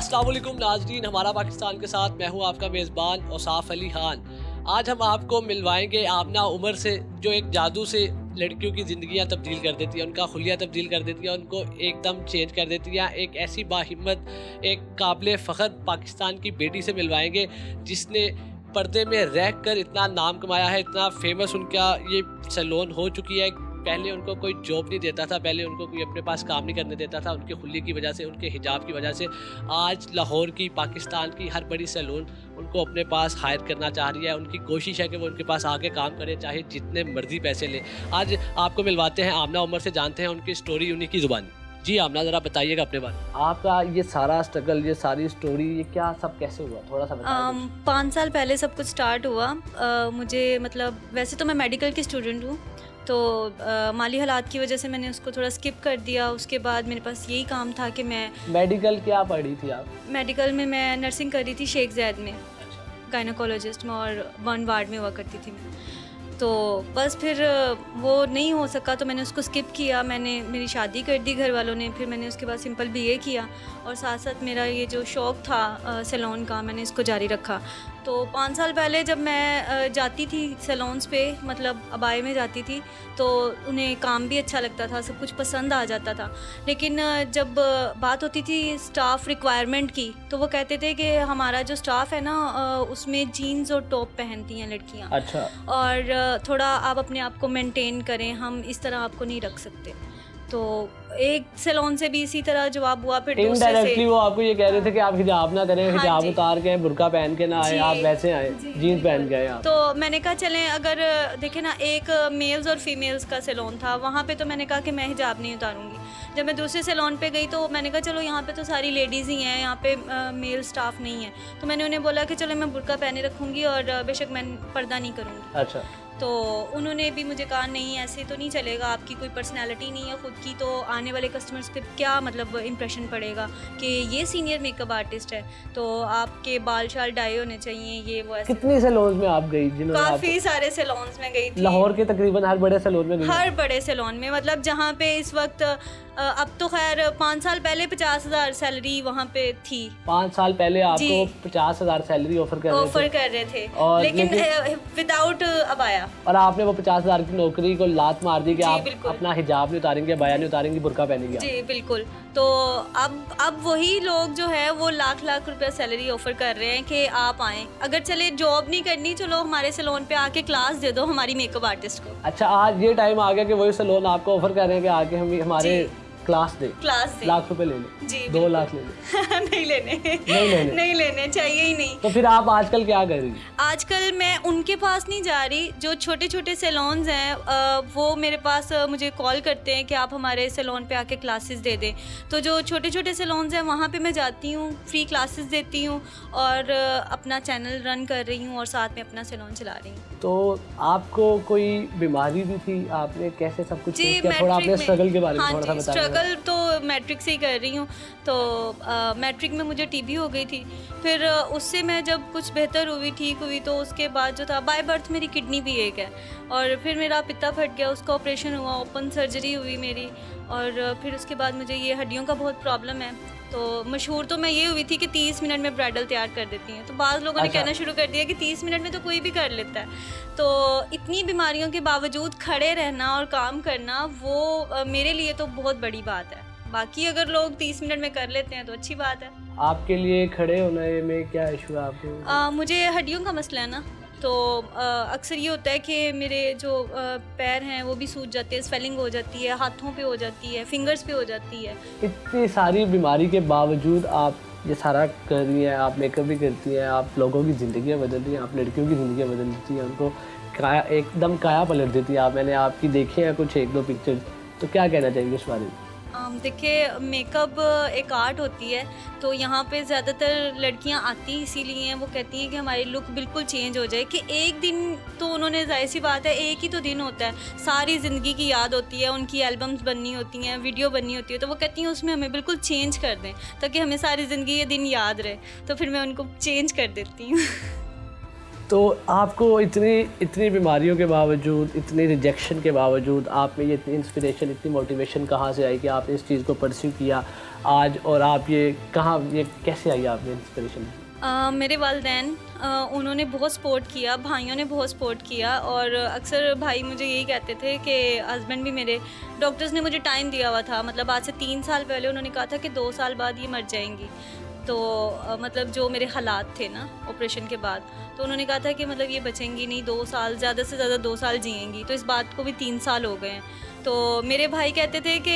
अस्सलाम वालेकुम नाज़रीन, हमारा पाकिस्तान के साथ मैं हूं आपका मेज़बान औसाफ अली खान। आज हम आपको मिलवाएंगे आमना उमर से, जो एक जादू से लड़कियों की ज़िंदगियां तब्दील कर देती है, उनका खुलिया तब्दील कर देती है, उनको एकदम चेंज कर देती है। एक ऐसी बाहिम्मत, एक काबिल फ़ख्र पाकिस्तान की बेटी से मिलवाएंगे जिसने पर्दे में रह कर इतना नाम कमाया है, इतना फेमस उनका ये सैलून हो चुकी है। पहले उनको कोई जॉब नहीं देता था, पहले उनको कोई अपने पास काम नहीं करने देता था, उनके खुली की वजह से, उनके हिजाब की वजह से आज लाहौर की, पाकिस्तान की हर बड़ी सैलून उनको अपने पास हायर करना चाह रही है। उनकी कोशिश है कि वो उनके पास आके काम करें, चाहे जितने मर्जी पैसे ले। आज आपको मिलवाते हैं आमना उमर से, जानते हैं उनकी स्टोरी, उन्हीं की ज़ुबानी। जी आमना, ज़रा बताइएगा अपने बारे में। आपका ये सारा स्ट्रगल, ये सारी स्टोरी, ये क्या सब कैसे हुआ, थोड़ा सा बताइए। 5 साल पहले सब कुछ स्टार्ट हुआ। मुझे मतलब वैसे तो मैं मेडिकल की स्टूडेंट हूँ, तो माली हालात की वजह से मैंने उसको थोड़ा स्किप कर दिया। उसके बाद मेरे पास यही काम था कि मैं मेडिकल क्या पढ़ी थी आप? मेडिकल में मैं नर्सिंग कर रही थी शेख ज़ैद में, गायनोकोलॉजिस्ट में, और 1 वार्ड में हुआ करती थी मैं। तो बस फिर वो नहीं हो सका तो मैंने उसको स्किप किया। मैंने मेरी शादी कर दी घर वालों ने, फिर मैंने उसके बाद सिंपल BA किया और साथ साथ मेरा ये जो शौक़ था सैलून का, मैंने इसको जारी रखा। तो 5 साल पहले जब मैं जाती थी सैलून्स पे, मतलब अबाए में जाती थी, तो उन्हें काम भी अच्छा लगता था, सब कुछ पसंद आ जाता था। लेकिन जब बात होती थी स्टाफ रिक्वायरमेंट की, तो वो कहते थे कि हमारा जो स्टाफ है ना उसमें जीन्स और टॉप पहनती हैं लड़कियां। अच्छा। और थोड़ा आप अपने आप को मेंटेन करें, हम इस तरह आपको नहीं रख सकते। तो एक सैलून से भी इसी तरह जवाब हुआ। फिर इनडायरेक्टली वो आपको ये कह रहे थे कि आप हिजाब ना करें, हिजाब उतार के बुर्का पहन के ना आए, आप वैसे आए, जीन्स पहन के आए आप। तो मैंने कहा चलें, अगर देखें ना, एक मेल्स और फीमेल्स का सैलून था, वहाँ पे तो मैंने कहा कि मैं हिजाब नहीं उतारूंगी। जब मैं दूसरे सैलून पे गई तो मैंने कहा चलो यहाँ पे तो सारी लेडीज़ ही हैं, यहाँ पे मेल स्टाफ नहीं है। तो मैंने उन्हें बोला कि चलो मैं बुर्का पहने रखूँगी और बेशक मैं पर्दा नहीं करूँगी। अच्छा। तो उन्होंने भी मुझे कहा नहीं, ऐसे तो नहीं चलेगा, आपकी कोई पर्सनैलिटी नहीं है खुद की, तो आने वाले कस्टमर्स पे क्या मतलब इम्प्रेशन पड़ेगा कि ये सीनियर मेकअप आर्टिस्ट है, तो आपके बाल शाल डाई होने चाहिए, ये वो ऐसे। कितनी सैलून्स में आप गई? काफ़ी सारे सैलून्स में गई थी, लाहौर के तकरीबन हर बड़े सैलून में गई? हर बड़े सैलून में, मतलब जहाँ पे इस वक्त अब तो खैर 5 साल पहले 50,000 सैलरी वहाँ पे थी। 5 साल पहले आपको 50,000 सैलरी ऑफर कर रहे थे, और लेकिन विदाउट अबाया। और आपने वो 50,000 की नौकरी को लात मार दी कि आप अपना हिजाब नहीं उतारेंगे, बाया नहीं उतारेंगे, बुर्का पहनेंगे। जी बिल्कुल। तो अब वही लोग जो है वो लाख लाख रुपया सैलरी ऑफर कर रहे हैं कि आप आएँ, अगर चले जॉब नहीं करनी, चलो हमारे सैलून पे आके क्लास दे दो हमारी मेकअप आर्टिस्ट को। अच्छा, आज ये टाइम आ गया कि वही सैलून आपको ऑफर कर रहे हैं कि आके हम हमारे क्लास दे लाख रुपए ले ले। जी 2 लाख ले ले। नहीं लेने चाहिए ही नहीं। तो फिर आप आजकल क्या कर रही? आजकल मैं उनके पास नहीं जा रही, जो छोटे छोटे सैलून्स हैं वो मेरे पास मुझे कॉल करते हैं कि आप हमारे सैलून पे आके क्लासेस दे दें। तो जो छोटे छोटे सैलून्स हैं वहाँ पे मैं जाती हूँ, फ्री क्लासेस देती हूँ और अपना चैनल रन कर रही हूँ और साथ में अपना सैलून चला रही हूँ। तो आपको कोई बीमारी भी थी? आपने कैसे सब कुछ किया? थोड़ा अपने स्ट्रगल के बारे में थोड़ा सा बताइए। स्ट्रगल तो मैट्रिक से ही कर रही हूँ। तो मैट्रिक में मुझे TB हो गई थी, फिर उससे मैं जब कुछ बेहतर हुई, ठीक हुई, तो उसके बाद जो था बाय बर्थ मेरी किडनी भी एक है, और फिर मेरा पित्ता फट गया, उसका ऑपरेशन हुआ, ओपन सर्जरी हुई मेरी, और फिर उसके बाद मुझे ये हड्डियों का बहुत प्रॉब्लम है। तो मशहूर तो मैं ये हुई थी कि 30 मिनट में ब्राइडल तैयार कर देती हैं, तो बाज़ लोगों ने कहना शुरू कर दिया कि 30 मिनट में तो कोई भी कर लेता है। तो इतनी बीमारियों के बावजूद खड़े रहना और काम करना, वो मेरे लिए तो बहुत बड़ी बात है। बाकी अगर लोग 30 मिनट में कर लेते हैं तो अच्छी बात है। आपके लिए खड़े होने में क्या इशू है आपको? मुझे हड्डियों का मसला है ना, तो अक्सर ये होता है कि मेरे जो पैर हैं वो भी सूज जाते हैं, स्वेलिंग हो जाती है, हाथों पे हो जाती है, फिंगर्स पे हो जाती है। इतनी सारी बीमारी के बावजूद आप ये सारा कर रही हैं, आप मेकअप भी करती हैं, आप लोगों की ज़िंदगियाँ बदल रही हैं, आप लड़कियों की ज़िंदगियाँ बदल देती हैं, उनको एकदम काया पलट देती हैं आप। मैंने आपकी देखी हैं कुछ 1-2 पिक्चर्स, तो क्या कहना चाहेंगे इस बारे में? देखिए, मेकअप एक आर्ट होती है, तो यहाँ पे ज़्यादातर लड़कियाँ आती इसीलिए हैं, वो कहती हैं कि हमारी लुक बिल्कुल चेंज हो जाए। कि एक दिन तो उन्होंने, जाहिर सी बात है, एक ही तो दिन होता है, सारी ज़िंदगी की याद होती है, उनकी एल्बम्स बननी होती हैं, वीडियो बननी होती है, तो वो कहती हैं उसमें हमें बिल्कुल चेंज कर दें ताकि हमें सारी ज़िंदगी ये दिन याद रहे। तो फिर मैं उनको चेंज कर देती हूँ। तो आपको इतनी बीमारियों के बावजूद, इतनी रिजेक्शन के बावजूद आप में ये इतनी इंस्पिरेशन, इतनी मोटिवेशन कहाँ से आई कि आपने इस चीज़ को परस्यू किया आज, और आप ये कैसे आई आप में इंस्पिरेशन? मेरे वालिदैन उन्होंने बहुत सपोर्ट किया, भाइयों ने बहुत सपोर्ट किया, और अक्सर भाई मुझे यही कहते थे कि हस्बैंड भी मेरे, डॉक्टर्स ने मुझे टाइम दिया हुआ था, मतलब आज से 3 साल पहले उन्होंने कहा था कि 2 साल बाद ये मर जाएंगी। तो मतलब जो मेरे हालात थे ना ऑपरेशन के बाद, तो उन्होंने कहा था कि मतलब ये बचेंगी नहीं, 2 साल, ज़्यादा से ज़्यादा 2 साल जिएंगी। तो इस बात को भी 3 साल हो गए हैं। तो मेरे भाई कहते थे कि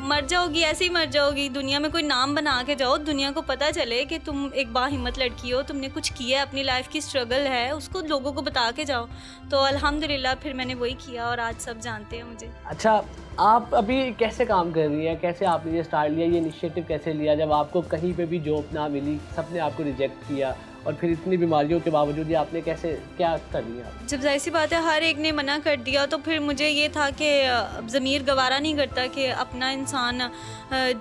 मर जाओगी, ऐसे ही मर जाओगी, दुनिया में कोई नाम बना के जाओ, दुनिया को पता चले कि तुम एक बाहिम्मत लड़की हो, तुमने कुछ किया, अपनी लाइफ की स्ट्रगल है उसको लोगों को बता के जाओ। तो अल्हम्दुलिल्लाह फिर मैंने वही किया और आज सब जानते हैं मुझे। अच्छा, आप अभी कैसे काम कर रही हैं? कैसे आपने ये स्टार्ट लिया, ये इनिशिएटिव कैसे लिया जब आपको कहीं पे भी जॉब ना मिली, सबने आपको रिजेक्ट किया, और फिर इतनी बीमारियों के बावजूद ये आपने कैसे क्या कर लिया? जब जाहिर सी बात है हर एक ने मना कर दिया, तो फिर मुझे ये था कि ज़मीर गवारा नहीं करता कि अपना इंसान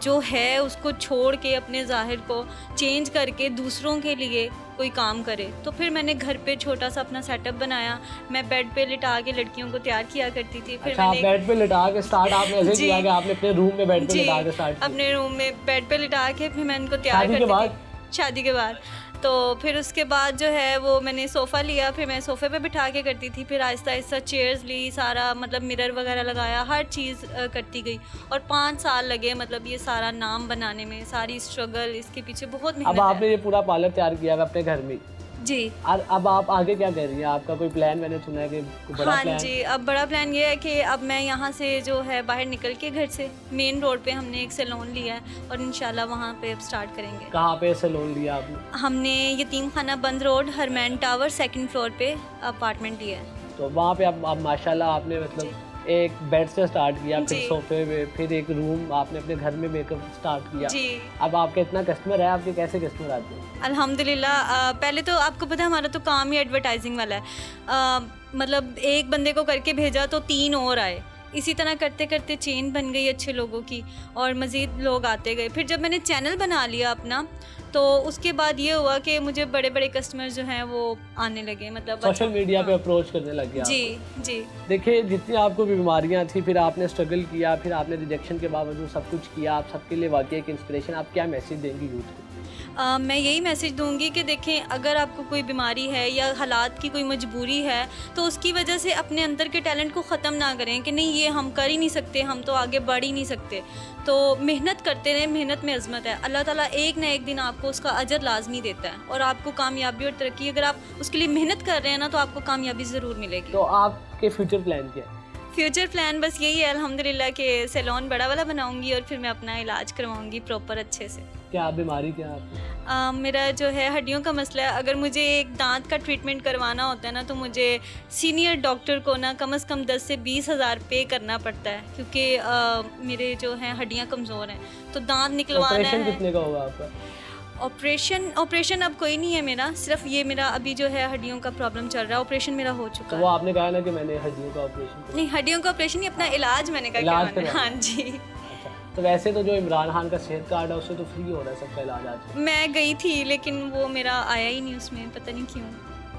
जो है उसको छोड़ के अपने ज़ाहिर को चेंज करके दूसरों के लिए कोई काम करे। तो फिर मैंने घर पे छोटा सा अपना सेटअप बनाया। मैं बेड पे लिटा के लड़कियों को तैयार किया करती थी। फिर अच्छा, बेड पे लिटा के स्टार्ट आपने ऐसे किया कि आपने अपने रूम में बेड पे लिटा के स्टार्ट किया? अपने रूम में बेड पे लिटा के फिर मैं उनको तैयार करती थी शादी के बाद। तो फिर उसके बाद जो है वो मैंने सोफ़ा लिया, फिर मैं सोफ़े पे बिठा के करती थी, फिर आहिस्ता आहिस्ता चेयर्स ली, सारा मतलब मिरर वगैरह लगाया, हर चीज़ करती गई, और 5 साल लगे मतलब ये सारा नाम बनाने में, सारी स्ट्रगल इसके पीछे बहुत मेहनत। अब आपने ये पूरा पार्लर तैयार किया है अपने घर में? जी। अब आप आगे क्या कर रही हैं? आपका कोई प्लान? मैंने सुना है कि बड़ा हाँ प्लान। जी, अब बड़ा प्लान ये है कि अब मैं यहाँ से जो है बाहर निकल के घर से मेन रोड पे हमने एक सैलून लिया है, और इंशाल्लाह वहाँ पे अब स्टार्ट करेंगे। कहाँ पे सैलून लिया आपने? हमने यतीम खाना बंद रोड, हरमैन टावर, 2nd फ्लोर पे अपार्टमेंट लिया है। तो वहाँ पे अब माशाल्लाह आपने मतलब एक बेड से स्टार्ट किया, फिर सोफे में, फिर एक रूम, आपने अपने घर में मेकअप स्टार्ट किया जी। अब आपका इतना कस्टमर है, आपके कैसे कस्टमर आते हैं? अल्हम्दुलिल्लाह। पहले तो आपको पता है हमारा तो काम ही एडवर्टाइजिंग वाला है। मतलब एक बंदे को करके भेजा तो 3 और आए, इसी तरह करते करते चेन बन गई अच्छे लोगों की, और मज़ीद लोग आते गए। फिर जब मैंने चैनल बना लिया अपना, तो उसके बाद ये हुआ कि मुझे बड़े बड़े कस्टमर जो हैं वो आने लगे, मतलब सोशल मीडिया पे अप्रोच करने लग गया। जी जी। देखिए, जितनी आपको बीमारियां थी, फिर आपने स्ट्रगल किया, फिर आपने रिजेक्शन के बावजूद सब कुछ किया, आप सबके लिए वाकई एक इंस्पिरेशन। आप क्या मैसेज देंगी यूथ को? मैं यही मैसेज दूंगी कि देखें, अगर आपको कोई बीमारी है या हालात की कोई मजबूरी है, तो उसकी वजह से अपने अंदर के टैलेंट को ख़त्म ना करें कि नहीं ये हम कर ही नहीं सकते, हम तो आगे बढ़ ही नहीं सकते। तो मेहनत करते रहें, मेहनत में अज़मत है। अल्लाह ताला एक ना एक दिन आपको उसका अजर लाजमी देता है, और आपको कामयाबी और तरक्की, अगर आप उसके लिए मेहनत कर रहे हैं ना, तो आपको कामयाबी ज़रूर मिलेगी। तो आपके फ्यूचर प्लान क्या है? फ्यूचर प्लान बस यही है अल्हम्दुलिल्लाह कि सैलून बड़ा वाला बनाऊंगी, और फिर मैं अपना इलाज करवाऊंगी प्रॉपर अच्छे से। क्या बीमारी क्या आपकी? मेरा जो है हड्डियों का मसला है। अगर मुझे एक दांत का ट्रीटमेंट करवाना होता है ना, तो मुझे सीनियर डॉक्टर को ना कम से कम 10 से 20 हज़ार पे करना पड़ता है, क्योंकि मेरे जो हैं हड्डियाँ कमज़ोर हैं, तो दांत निकलवाना है। कितने का होगा आपका? ऑपरेशन अब कोई नहीं है मेरा, सिर्फ ये मेरा अभी जो है हड्डियों का प्रॉब्लम चल रहा है। ऑपरेशन मेरा हो चुका है। वो आपने कहा ना कि मैंने हड्डियों का ऑपरेशन? नहीं, हड्डियों का ऑपरेशन नहीं, अपना इलाज मैंने कहा। हाँ जी। तो वैसे तो जो इमरान खान का सेहत कार्ड है उससे तो फ्री हो रहा है सबका इलाज आज। मैं गई थी, लेकिन वो मेरा आया ही नहीं उसमें, पता नहीं क्यों।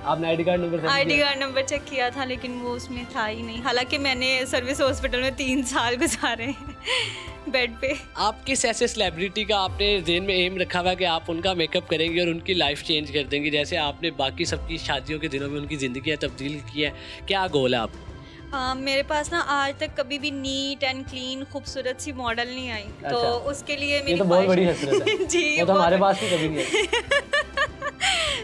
आपने आईडी कार्ड नंबर चेक किया था, लेकिन वो उसमें था ही नहीं। हालांकि मैंने सर्विस हॉस्पिटल में 3 साल गुजारे हैं बेड पे। आप किस ऐसे सेलिब्रिटी का आपने ज़हन में एम रखा हुआ कि आप उनका मेकअप करेंगे और उनकी लाइफ चेंज कर देंगे, जैसे आपने बाकी सबकी शादियों के दिनों में उनकी ज़िंदगी तब्दील की है? क्या गोल है आप? मेरे पास ना आज तक कभी भी नीट एंड क्लीन खूबसूरत सी मॉडल नहीं आई। अच्छा। तो उसके लिए मेरी तो बहुत बड़ी हसरत है। जी, वो तो हमारे पास भी कभी नहीं है।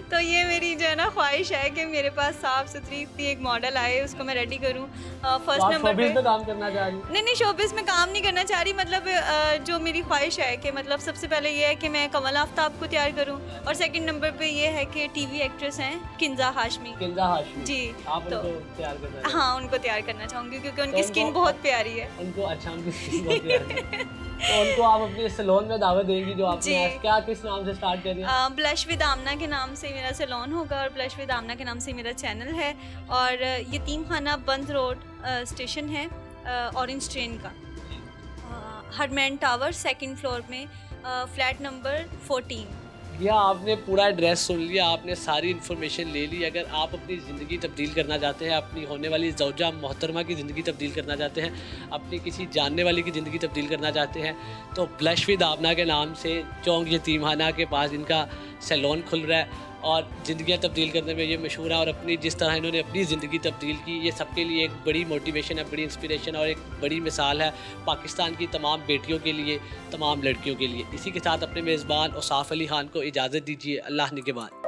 तो ये मेरी जो है ना ख्वाहिश है कि मेरे पास साफ सुथरी एक मॉडल आए, उसको मैं रेडी करूँ। फर्स्ट नंबर पे काम करना चाह रही? नहीं, शोबिस में काम नहीं करना चाह रही। मतलब जो मेरी ख्वाहिश है कि मतलब सबसे पहले ये है कि मैं कमल आफ्ताब को तैयार करूँ, और 2nd नंबर पे ये है कि टीवी एक्ट्रेस हैं किंजा हाशमी जी। आप तो उनको तैयार करना? हाँ, उनको तैयार करना चाहूँगी, क्योंकि उनकी स्किन बहुत प्यारी है। उनको अच्छा, उनकी स्किन बहुत प्यारी है। तो उनको आप अपने सैलून में दावत देंगी जो आपने क्या किस नाम से स्टार्ट कर दिया? ब्लश विद आमना के नाम से मेरा सैलून होगा, और ब्लश विद आमना के नाम से मेरा चैनल है, और यतीम खाना बंद रोड स्टेशन है ऑरेंज ट्रेन का, हरमैन टावर 2nd फ्लोर में, फ्लैट नंबर 14 किया, आपने पूरा एड्रेस सुन लिया, आपने सारी इन्फॉर्मेशन ले ली। अगर आप अपनी ज़िंदगी तब्दील करना चाहते हैं, अपनी होने वाली ज़ौजा मोहतरमा की ज़िंदगी तब्दील करना चाहते हैं, अपनी किसी जानने वाले की ज़िंदगी तब्दील करना चाहते हैं, तो ब्लश विद आबना के नाम से चौंक यतीमखाना के पास इनका सैलून खुल रहा है और ज़िंदगियाँ तब्दील करने में ये मशहूर है। और अपनी जिस तरह इन्होंने अपनी ज़िंदगी तब्दील की, ये सबके लिए एक बड़ी मोटिवेशन है, बड़ी इंस्पिरेशन और एक बड़ी मिसाल है पाकिस्तान की तमाम बेटियों के लिए, तमाम लड़कियों के लिए। इसी के साथ अपने मेज़बान औसाफ अली ख़ान को इजाज़त दीजिए। अल्लाह निगहबान।